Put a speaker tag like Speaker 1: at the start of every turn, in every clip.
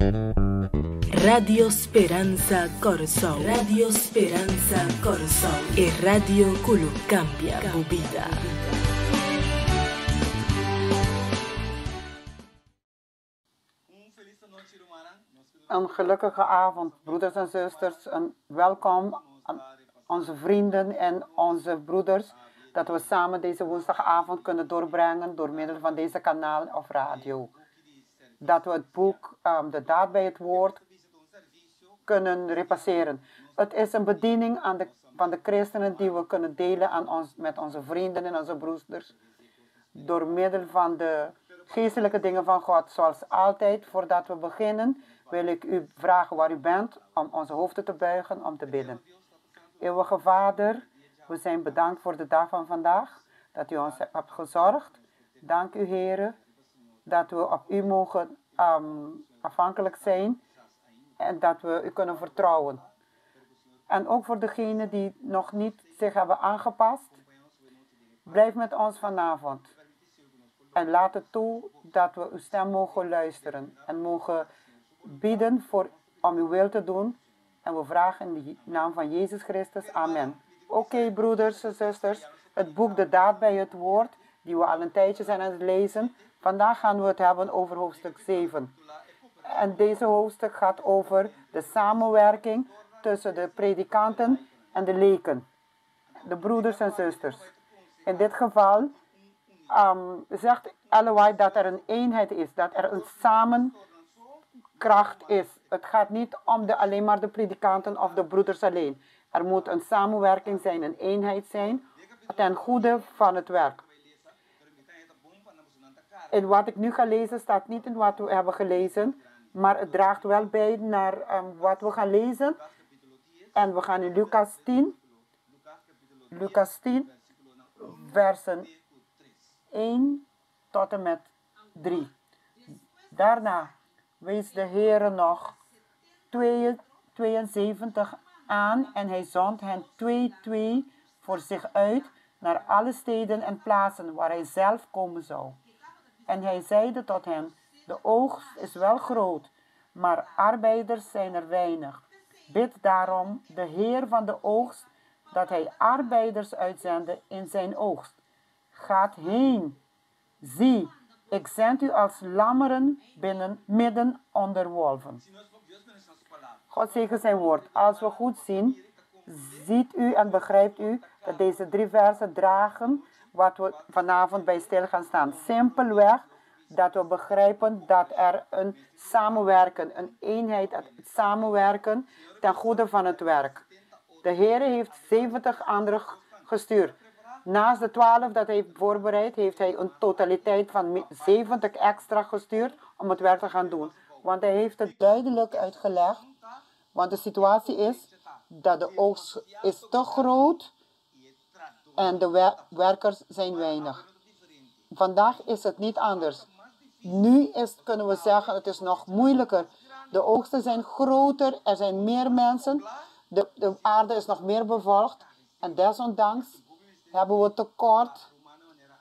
Speaker 1: Radio Speranza Corazón. Radio Speranza Corazón. E Radio Culucambia Bubida.
Speaker 2: Een gelukkige avond, broeders en zusters. En welkom aan onze vrienden en onze broeders. Dat we samen deze woensdagavond kunnen doorbrengen door middel van deze kanaal of radio. Dat we het boek De Daad bij het Woord kunnen repasseren. Het is een bediening van de christenen die we kunnen delen met onze vrienden en onze broeders. Door middel van de geestelijke dingen van God. Zoals altijd, voordat we beginnen, wil ik u vragen waar u bent om onze hoofden te buigen om te bidden. Eeuwige Vader, we zijn bedankt voor de dag van vandaag, dat u ons hebt gezorgd. Dank u, Heere, dat we op u mogen afhankelijk zijn en dat we u kunnen vertrouwen. En ook voor degenen die nog niet zich hebben aangepast, blijf met ons vanavond. En laat het toe dat we uw stem mogen luisteren en mogen bidden om uw wil te doen. En we vragen in de naam van Jezus Christus. Amen. Oké, broeders en zusters, het boek De Daad bij het Woord, die we al een tijdje zijn aan het lezen. Vandaag gaan we het hebben over hoofdstuk 7. En deze hoofdstuk gaat over de samenwerking tussen de predikanten en de leken. De broeders en zusters. In dit geval zegt Ellen White dat er een eenheid is, dat er een samenkracht is. Het gaat niet om alleen maar de predikanten of de broeders alleen. Er moet een samenwerking zijn, een eenheid zijn, ten goede van het werk. En wat ik nu ga lezen staat niet in wat we hebben gelezen, maar het draagt wel bij naar wat we gaan lezen. En we gaan in Lucas 10, versen 1 tot en met 3. Daarna wees de Heere nog 72 aan en hij zond hen 2 voor zich uit naar alle steden en plaatsen waar hij zelf komen zou. En hij zeide tot hen, de oogst is wel groot, maar arbeiders zijn er weinig. Bid daarom de Heer van de oogst, dat hij arbeiders uitzende in zijn oogst. Gaat heen, zie, ik zend u als lammeren midden onder wolven. God zegen zijn woord. Als we goed zien, ziet u en begrijpt u dat deze 3 versen dragen wat we vanavond bij stil gaan staan. Simpelweg dat we begrijpen dat er een samenwerken, een eenheid, het samenwerken ten goede van het werk. De Heer heeft 70 anderen gestuurd. Naast de 12 dat hij heeft voorbereid, heeft hij een totaliteit van 70 extra gestuurd om het werk te gaan doen. Want hij heeft het duidelijk uitgelegd. Want de situatie is dat de oogst is te groot en de werkers zijn weinig. Vandaag is het niet anders. Nu kunnen we zeggen, het is nog moeilijker. De oogsten zijn groter, er zijn meer mensen. De aarde is nog meer bevolkt. En desondanks hebben we tekort.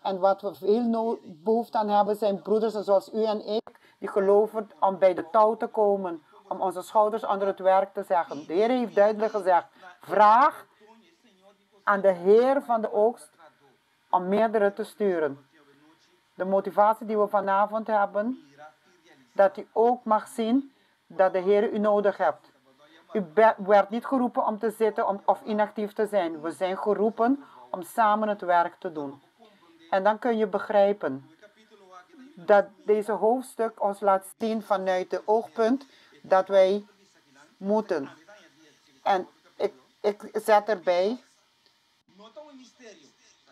Speaker 2: En wat we veel behoefte aan hebben zijn broeders zoals u en ik, die geloven om bij de touw te komen. Om onze schouders onder het werk te zeggen. De Heer heeft duidelijk gezegd, vraag aan de Heer van de oogst om meerdere te sturen. De motivatie die we vanavond hebben, dat u ook mag zien dat de Heer u nodig hebt. U werd niet geroepen om te zitten of inactief te zijn. We zijn geroepen om samen het werk te doen. En dan kun je begrijpen dat deze hoofdstuk ons laat zien vanuit het oogpunt dat wij moeten. En ik zet erbij,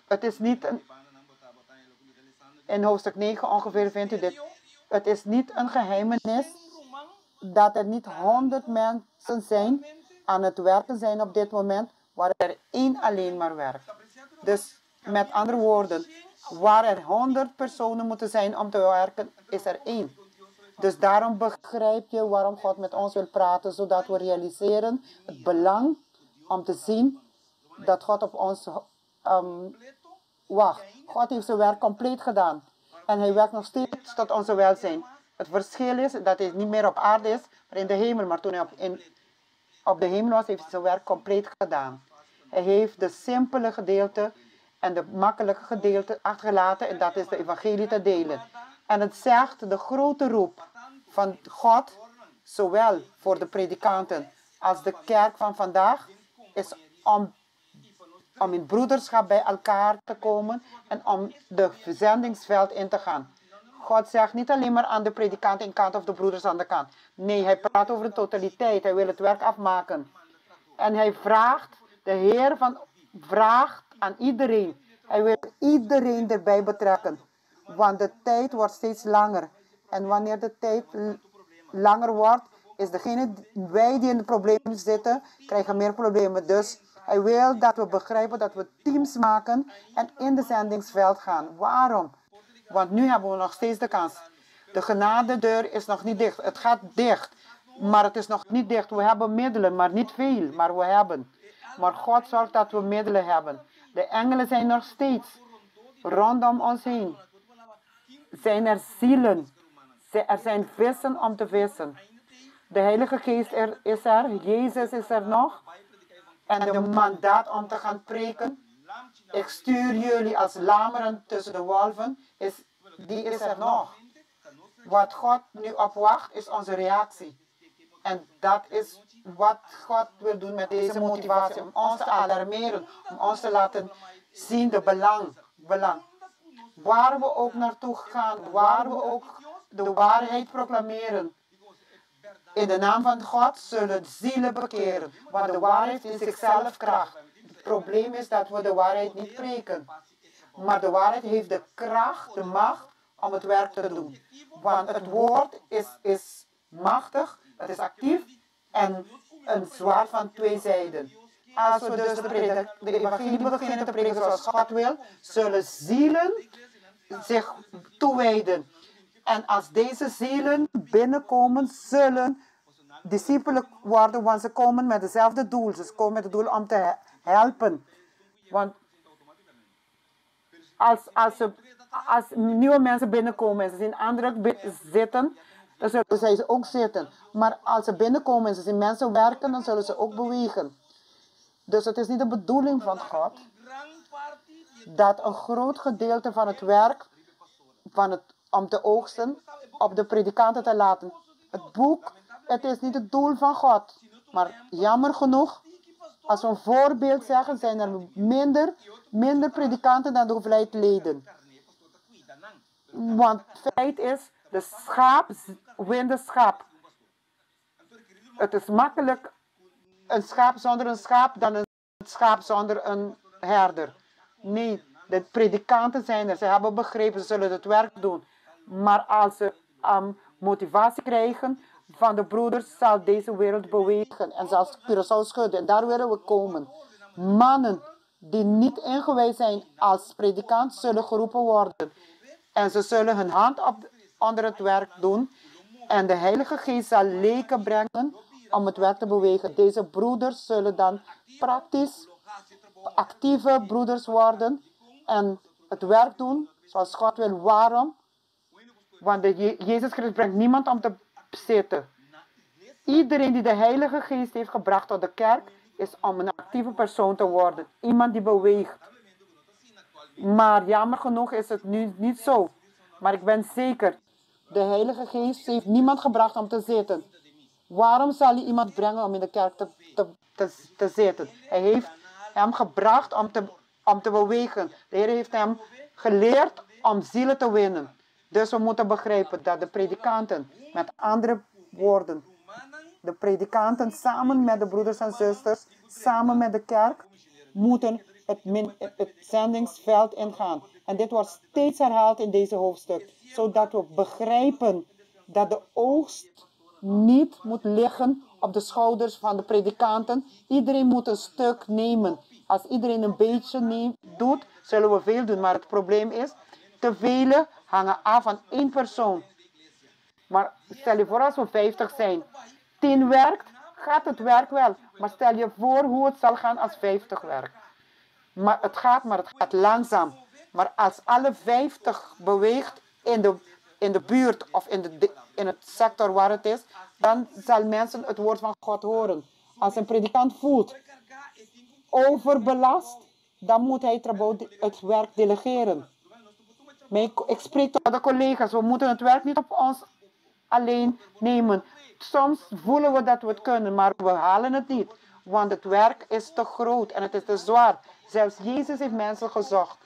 Speaker 2: het is niet in hoofdstuk 9 ongeveer vindt u dit. Het is niet een geheimenis dat er niet 100 mensen zijn aan het werken zijn op dit moment, waar er 1 alleen maar werkt. Dus met andere woorden, waar er 100 personen moeten zijn om te werken, is er 1. Dus daarom begrijp je waarom God met ons wil praten, zodat we realiseren het belang om te zien dat God op ons wacht. God heeft zijn werk compleet gedaan. En hij werkt nog steeds tot onze welzijn. Het verschil is dat hij niet meer op aarde is, maar in de hemel. Maar toen hij op de hemel was, heeft hij zijn werk compleet gedaan. Hij heeft de simpele gedeelte en de makkelijke gedeelte achtergelaten. En dat is de evangelie te delen. En het zegt, de grote roep van God, zowel voor de predikanten als de kerk van vandaag, is om in broederschap bij elkaar te komen en om de zendingsveld in te gaan. God zegt niet alleen maar aan de predikant in kant of de broeders aan de kant. Nee, hij praat over de totaliteit. Hij wil het werk afmaken. En hij vraagt, de Heer vraagt aan iedereen. Hij wil iedereen erbij betrekken. Want de tijd wordt steeds langer. En wanneer de tijd langer wordt, is wij die in de problemen zitten, krijgen meer problemen. Dus hij wil dat we begrijpen dat we teams maken en in de zendingsveld gaan. Waarom? Want nu hebben we nog steeds de kans. De genadedeur is nog niet dicht. Het gaat dicht, maar het is nog niet dicht. We hebben middelen, maar niet veel, maar we hebben. Maar God zorgt dat we middelen hebben. De engelen zijn nog steeds rondom ons heen. Zijn er zielen. Er zijn vissen om te vissen. De Heilige Geest is er. Jezus is er nog. En de mandaat om te gaan preken. Ik stuur jullie als lameren tussen de wolven. Die is er nog. Wat God nu op wacht is onze reactie. En dat is wat God wil doen met deze motivatie. Om ons te alarmeren. Om ons te laten zien de belang. Waar we ook naartoe gaan. Waar we ook de waarheid proclameren. In de naam van God zullen zielen bekeren. Want de waarheid is zichzelf kracht. Het probleem is dat we de waarheid niet preken. Maar de waarheid heeft de kracht, de macht om het werk te doen. Want het woord is machtig, het is actief en een zwaard van twee zijden. Als we dus de evangelie beginnen te preken zoals God wil, zullen zielen zich toewijden. En als deze zielen binnenkomen, zullen discipelen worden, want ze komen met hetzelfde doel. Ze komen met het doel om te helpen. Want als nieuwe mensen binnenkomen en ze zien anderen zitten, dan zullen zij ook zitten. Maar als ze binnenkomen en ze zien mensen werken, dan zullen ze ook bewegen. Dus het is niet de bedoeling van God dat een groot gedeelte van het werk om te oogsten op de predikanten te laten. Het is niet het doel van God. Maar jammer genoeg, als we een voorbeeld zeggen, zijn er minder predikanten dan de hoeveelheid leden. Want het feit is, de schaap wint de schaap. Het is makkelijk een schaap zonder een schaap dan een schaap zonder een herder. Nee, de predikanten zijn er. Ze hebben begrepen, ze zullen het werk doen. Maar als ze motivatie krijgen van de broeders, zal deze wereld bewegen. En zal Curaçao schudden. En daar willen we komen. Mannen die niet ingewijd zijn als predikant, zullen geroepen worden. En ze zullen hun hand onder het werk doen. En de Heilige Geest zal leken brengen om het werk te bewegen. Deze broeders zullen dan praktisch actieve broeders worden. En het werk doen zoals God wil. Waarom? Want Jezus Christus brengt niemand om te zitten. Iedereen die de Heilige Geest heeft gebracht tot de kerk, is om een actieve persoon te worden. Iemand die beweegt. Maar jammer genoeg is het nu niet zo. Maar ik ben zeker, de Heilige Geest heeft niemand gebracht om te zitten. Waarom zal hij iemand brengen om in de kerk te zitten? Hij heeft hem gebracht om te bewegen. De Heer heeft hem geleerd om zielen te winnen. Dus we moeten begrijpen dat de predikanten, met andere woorden, de predikanten samen met de broeders en zusters, samen met de kerk, moeten het zendingsveld ingaan. En dit wordt steeds herhaald in deze hoofdstuk. Zodat we begrijpen dat de oogst niet moet liggen op de schouders van de predikanten. Iedereen moet een stuk nemen. Als iedereen een beetje doet, zullen we veel doen. Maar het probleem is, te vele hangen af van één persoon. Maar stel je voor als we 50 zijn. 10 werkt, gaat het werk wel. Maar stel je voor hoe het zal gaan als 50 werkt. Maar het gaat langzaam. Maar als alle 50 beweegt in de buurt of in het sector waar het is, dan zal mensen het woord van God horen. Als een predikant voelt overbelast, dan moet hij het werk delegeren. Ik spreek tot de collega's, we moeten het werk niet op ons alleen nemen. Soms voelen we dat we het kunnen, maar we halen het niet. Want het werk is te groot en het is te zwaar. Zelfs Jezus heeft mensen gezocht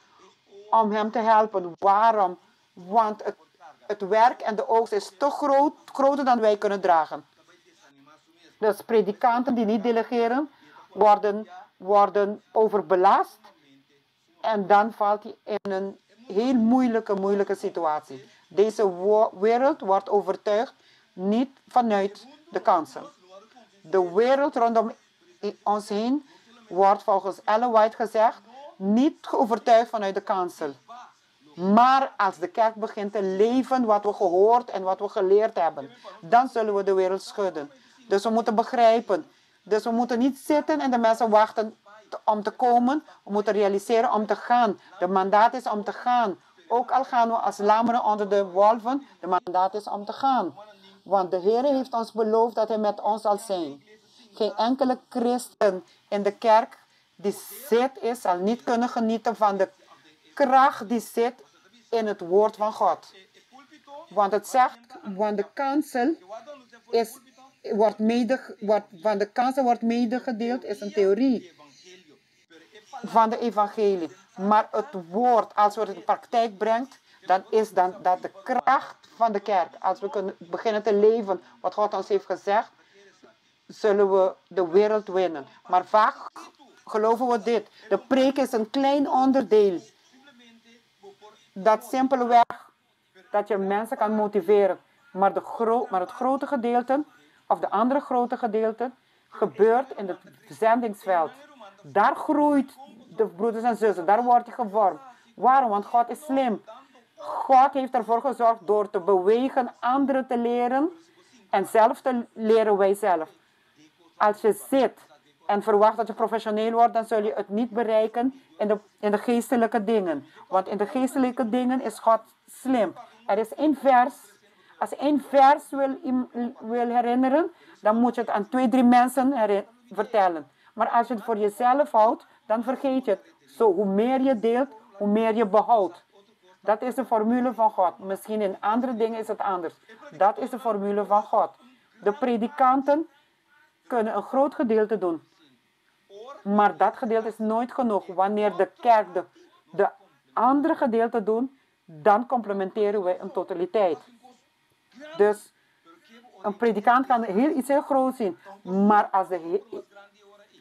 Speaker 2: om hem te helpen. Waarom? Want het werk en de oogst is te groot, groter dan wij kunnen dragen. Dus predikanten die niet delegeren, worden overbelast. En dan valt hij in een heel moeilijke situatie. Deze wereld wordt overtuigd niet vanuit de kansen. De wereld rondom ons heen wordt volgens Ellen White gezegd niet overtuigd vanuit de kansel. Maar als de kerk begint te leven wat we gehoord en wat we geleerd hebben, dan zullen we de wereld schudden. Dus we moeten begrijpen. Dus we moeten niet zitten en de mensen wachten om te komen. We moeten realiseren om te gaan. De mandaat is om te gaan. Ook al gaan we als lammeren onder de wolven, de mandaat is om te gaan. Want de Heer heeft ons beloofd dat hij met ons zal zijn. Geen enkele christen in de kerk die zit is, zal niet kunnen genieten van de kracht die zit in het woord van God. Want het zegt, want de kansel wordt medegedeeld, is een theorie van de evangelie. Maar het woord, als we het in de praktijk brengt, dan is dat de kracht van de kerk. Als we kunnen beginnen te leven wat God ons heeft gezegd, zullen we de wereld winnen. Maar vaak geloven we dit. De preek is een klein onderdeel. Dat simpelweg dat je mensen kan motiveren. Maar het grote gedeelte, of de andere grote gedeelte, gebeurt in het zendingsveld. Daar groeit de broeders en zussen. Daar wordt je gevormd. Waarom? Want God is slim. God heeft ervoor gezorgd door te bewegen anderen te leren. En zelf te leren wij zelf. Als je zit en verwacht dat je professioneel wordt, dan zul je het niet bereiken in de geestelijke dingen. Want in de geestelijke dingen is God slim. Er is één vers. Als je één vers wil herinneren, dan moet je het aan 2, 3 mensen vertellen. Maar als je het voor jezelf houdt, dan vergeet je het. Zo, hoe meer je deelt, hoe meer je behoudt. Dat is de formule van God. Misschien in andere dingen is het anders. Dat is de formule van God. De predikanten kunnen een groot gedeelte doen. Maar dat gedeelte is nooit genoeg. Wanneer de kerk de andere gedeelte doet, dan complementeren wij een totaliteit. Dus een predikant kan iets heel groot zien. Maar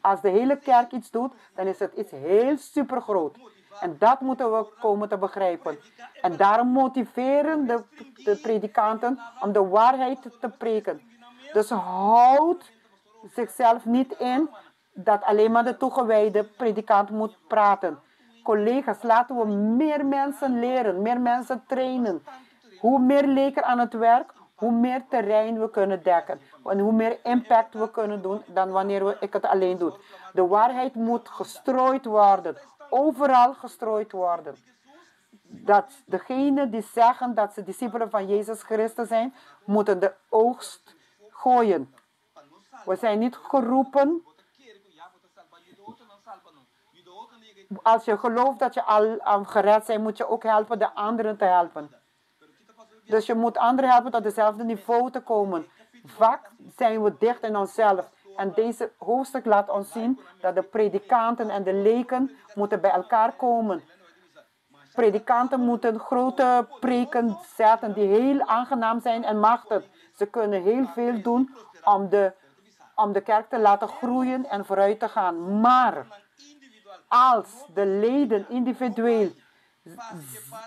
Speaker 2: als de hele kerk iets doet, dan is het iets heel supergroot. En dat moeten we komen te begrijpen. En daarom motiveren de predikanten om de waarheid te preken. Dus houd zichzelf niet in dat alleen maar de toegewijde predikant moet praten. Collega's, laten we meer mensen leren, meer mensen trainen. Hoe meer leker aan het werk, hoe meer terrein we kunnen dekken. En hoe meer impact we kunnen doen dan wanneer ik het alleen doe. De waarheid moet gestrooid worden. Overal gestrooid worden. Dat degenen die zeggen dat ze discipelen van Jezus Christus zijn, moeten de oogst gooien. We zijn niet geroepen. Als je gelooft dat je al gered bent, moet je ook helpen de anderen te helpen. Dus je moet anderen helpen tot hetzelfde niveau te komen. Vaak zijn we dicht in onszelf. En deze hoofdstuk laat ons zien dat de predikanten en de leken moeten bij elkaar komen. Predikanten moeten grote preken zetten die heel aangenaam zijn en machtig. Ze kunnen heel veel doen om de kerk te laten groeien en vooruit te gaan. Maar als de leden individueel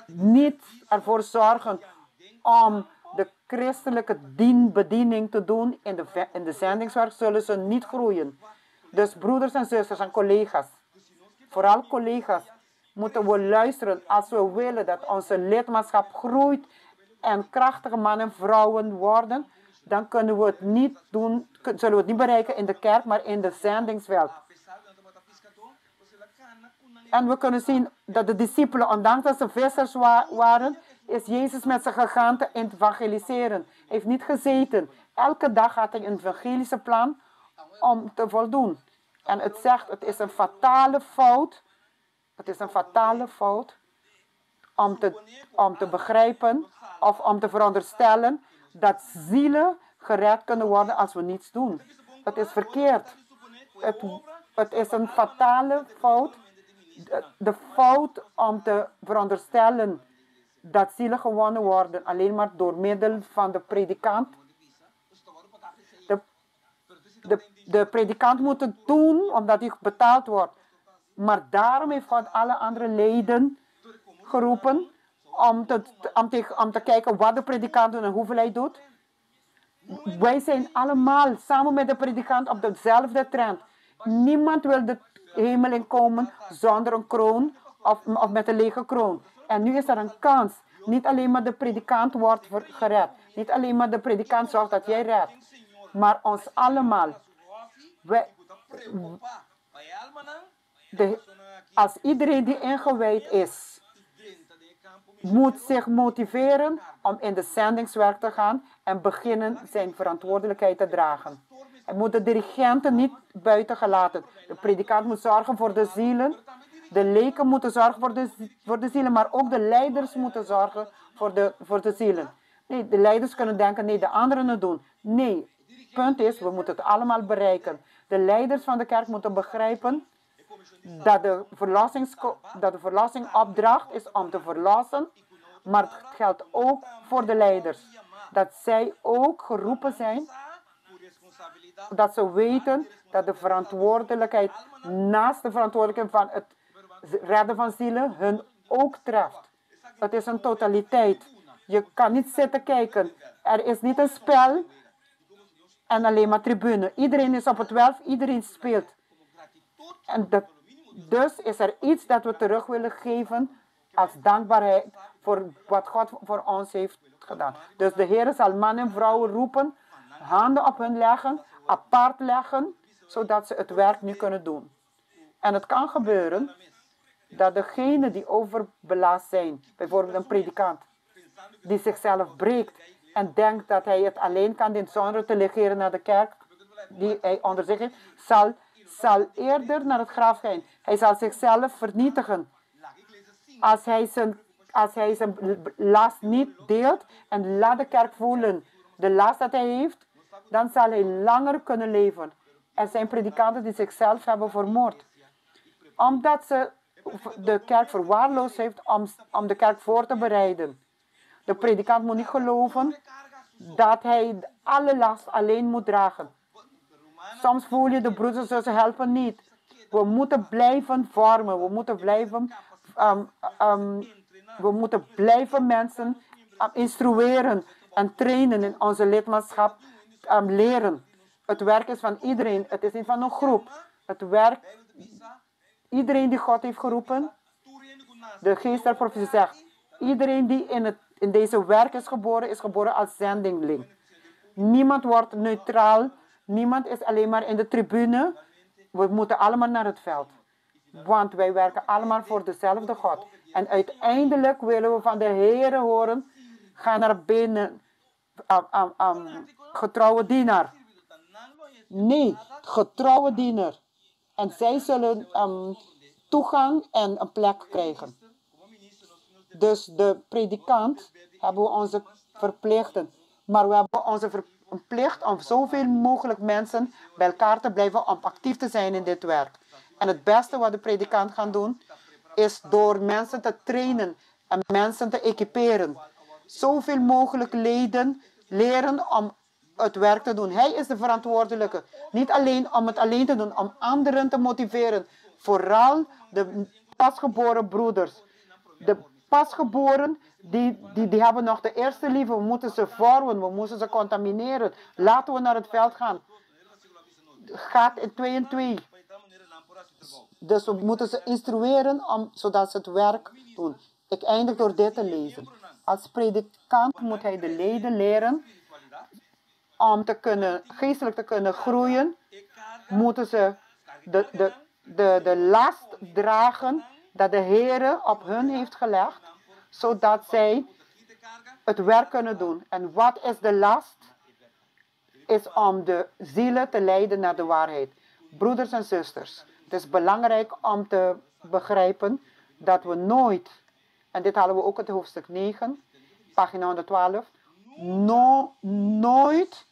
Speaker 2: niet ervoor zorgen om de christelijke bediening te doen in de zendingswerk, zullen ze niet groeien. Dus broeders en zusters en collega's, vooral collega's, moeten we luisteren als we willen dat onze lidmaatschap groeit en krachtige mannen en vrouwen worden. Dan kunnen we het niet doen, zullen we het niet bereiken in de kerk, maar in de zendingsveld. En we kunnen zien dat de discipelen, ondanks dat ze vissers waren, is Jezus met ze gegaan te evangeliseren. Hij heeft niet gezeten. Elke dag had hij een evangelische plan om te voldoen. En het zegt, het is een fatale fout. Het is een fatale fout om te begrijpen of om te veronderstellen dat zielen gered kunnen worden als we niets doen. Het is verkeerd. Het is een fatale fout. De fout om te veronderstellen dat zielen gewonnen worden alleen maar door middel van de predikant. De predikant moet het doen omdat hij betaald wordt. Maar daarom heeft God alle andere leden geroepen om te kijken wat de predikant doet en hoeveel hij doet. Wij zijn allemaal samen met de predikant op dezelfde trend. Niemand wil de hemel inkomen zonder een kroon of met een lege kroon. En nu is er een kans. Niet alleen maar de predikant wordt gered. Niet alleen maar de predikant zorgt dat jij redt. Maar ons allemaal. Als iedereen die ingewijd is, moet zich motiveren om in de zendingswerk te gaan en beginnen zijn verantwoordelijkheid te dragen. Hij moet de dirigenten niet buiten gelaten. De predikant moet zorgen voor de zielen. De leken moeten zorgen voor de zielen, maar ook de leiders moeten zorgen voor de zielen. Nee, de leiders kunnen denken, nee, de anderen het doen. Nee, punt is, we moeten het allemaal bereiken. De leiders van de kerk moeten begrijpen dat de verlossingopdracht is om te verlossen, maar het geldt ook voor de leiders. Dat zij ook geroepen zijn, dat ze weten dat de verantwoordelijkheid, naast de verantwoordelijkheid van het redden van zielen, hun ook treft. Het is een totaliteit. Je kan niet zitten kijken. Er is niet een spel en alleen maar tribune. Iedereen is op het werf, iedereen speelt. En dus is er iets dat we terug willen geven als dankbaarheid voor wat God voor ons heeft gedaan. Dus de Heer zal mannen en vrouwen roepen, handen op hen leggen, apart leggen, zodat ze het werk nu kunnen doen. En het kan gebeuren dat degenen die overbelast zijn, bijvoorbeeld een predikant, die zichzelf breekt en denkt dat hij het alleen kan doen zonder te legeren naar de kerk die hij onder zich heeft, zal eerder naar het graf gaan. Hij zal zichzelf vernietigen. Als hij zijn last niet deelt en laat de kerk voelen de last dat hij heeft, dan zal hij langer kunnen leven. Er zijn predikanten die zichzelf hebben vermoord. Omdat ze de kerk verwaarloosd heeft om de kerk voor te bereiden. De predikant moet niet geloven dat hij alle last alleen moet dragen. Soms voel je de broeders en zussen helpen niet. We moeten blijven vormen. We moeten blijven mensen instrueren en trainen in onze lidmaatschap. Leren. Het werk is van iedereen. Het is niet van een groep. Het werk, iedereen die God heeft geroepen. De geest der profetie zegt, iedereen die in deze werk is geboren als zendingling. Niemand wordt neutraal. Niemand is alleen maar in de tribune. We moeten allemaal naar het veld. Want wij werken allemaal voor dezelfde God. En uiteindelijk willen we van de Heer horen, ga naar binnen, getrouwe dienaar. Nee, getrouwe dienaar. En zij zullen toegang en een plek krijgen. Dus de predikant hebben we onze verplichten. Maar we hebben onze plicht om zoveel mogelijk mensen bij elkaar te blijven om actief te zijn in dit werk. En het beste wat de predikant gaat doen, is door mensen te trainen en mensen te equiperen. Zoveel mogelijk leden leren om het werk te doen. Hij is de verantwoordelijke. Niet alleen om het alleen te doen, om anderen te motiveren. Vooral de pasgeboren broeders. De pasgeboren, die hebben nog de eerste liefde. We moeten ze vormen, we moeten ze contamineren. Laten we naar het veld gaan. Gaat in 2 en 2. Dus we moeten ze instrueren zodat ze het werk doen. Ik eindig door dit te lezen. Als predikant moet hij de leden leren om geestelijk te kunnen groeien. Moeten ze de last dragen dat de Heer op hun heeft gelegd. Zodat zij het werk kunnen doen. En wat is de last? Is om de zielen te leiden naar de waarheid. Broeders en zusters, het is belangrijk om te begrijpen dat we nooit, en dit halen we ook uit hoofdstuk 9, pagina 112, nooit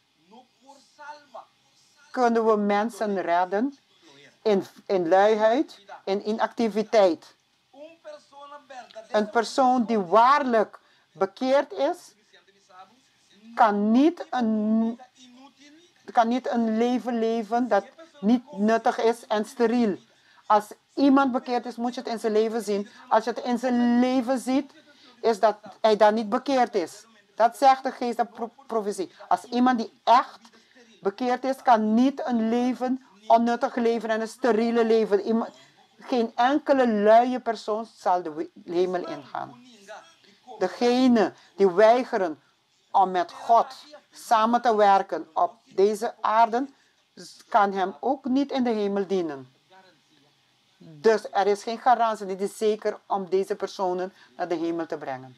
Speaker 2: kunnen we mensen redden in luiheid, in inactiviteit. Een persoon die waarlijk bekeerd is, kan niet een leven leven dat niet nuttig is en steriel. Als iemand bekeerd is, moet je het in zijn leven zien. Als je het in zijn leven ziet, is dat hij dan niet bekeerd is. Dat zegt de geest en profetie. Als iemand die echt bekeerd is, kan niet een leven, onnuttig leven en een steriele leven. Geen enkele luie persoon zal de hemel ingaan. Degene die weigeren om met God samen te werken op deze aarde, kan hem ook niet in de hemel dienen. Dus er is geen garantie, dit is zeker om deze personen naar de hemel te brengen.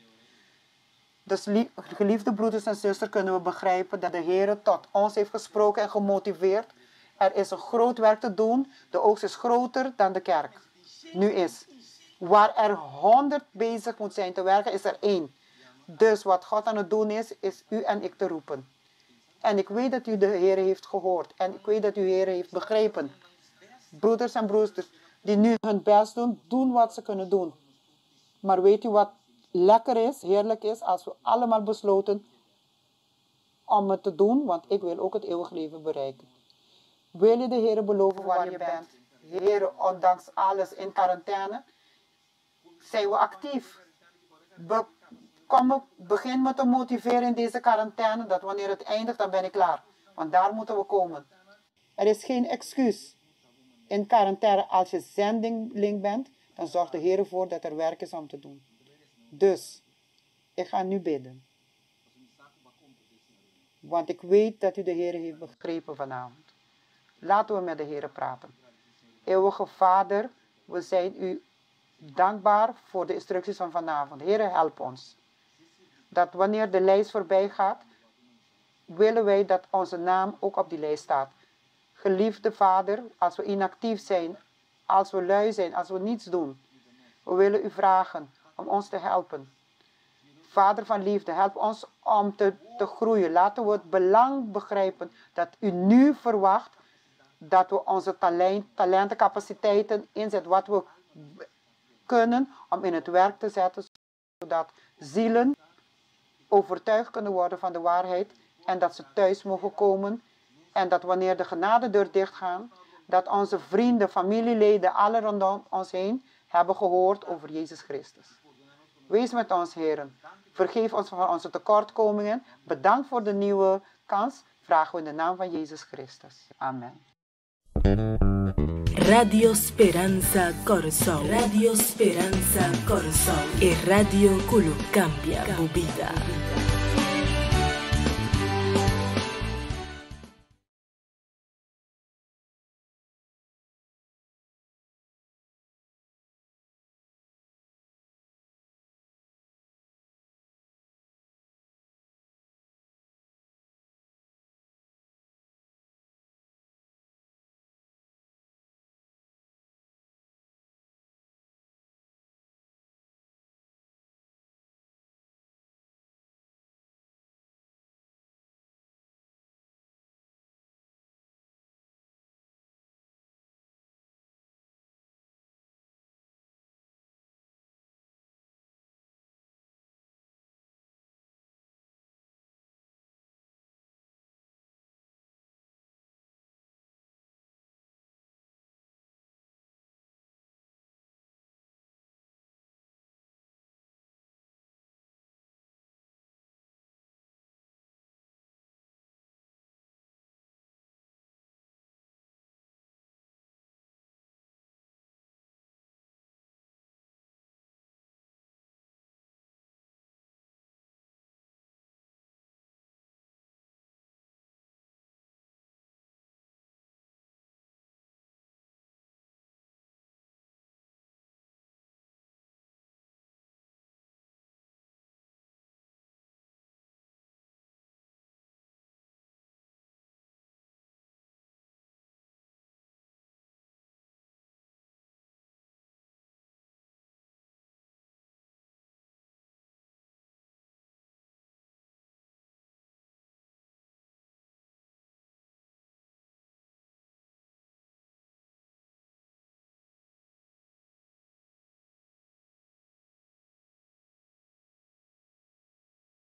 Speaker 2: Dus geliefde broeders en zusters, kunnen we begrijpen dat de Heer tot ons heeft gesproken en gemotiveerd. Er is een groot werk te doen. De oogst is groter dan de kerk. Nu is. Waar er 100 bezig moet zijn te werken, is er 1. Dus wat God aan het doen is u en ik te roepen. En ik weet dat u de Heer heeft gehoord. En ik weet dat u de Heer heeft begrepen. Broeders en broeders die nu hun best doen, doen wat ze kunnen doen. Maar weet u wat lekker is, heerlijk is, als we allemaal besloten om het te doen, want ik wil ook het eeuwig leven bereiken. Wil je de Heer beloven waar je bent? Heer, ondanks alles in quarantaine, zijn we actief. Begin me te motiveren in deze quarantaine, dat wanneer het eindigt, dan ben ik klaar. Want daar moeten we komen. Er is geen excuus. In quarantaine, als je zendeling bent, dan zorgt de Heer ervoor dat er werk is om te doen. Dus, ik ga nu bidden. Want ik weet dat u de Heer heeft begrepen vanavond. Laten we met de Heer praten. Eeuwige Vader, we zijn u dankbaar voor de instructies van vanavond. Heer, help ons. Dat wanneer de lijst voorbij gaat, willen wij dat onze naam ook op die lijst staat. Geliefde Vader, als we inactief zijn, als we lui zijn, als we niets doen, we willen u vragen om ons te helpen. Vader van liefde, help ons om te groeien. Laten we het belang begrijpen dat u nu verwacht dat we onze talenten, capaciteiten inzetten, wat we kunnen om in het werk te zetten, zodat zielen overtuigd kunnen worden van de waarheid en dat ze thuis mogen komen en dat wanneer de genadedeur dichtgaan, dat onze vrienden, familieleden, alle rondom ons heen hebben gehoord over Jezus Christus. Wees met ons, heren. Vergeef ons van onze tekortkomingen. Bedankt voor de nieuwe kans. Vragen we in de naam van Jezus Christus. Amen.
Speaker 1: Radio Speranza Corazon. Radio Speranza Corazon. E Radio Culucambia Bubida.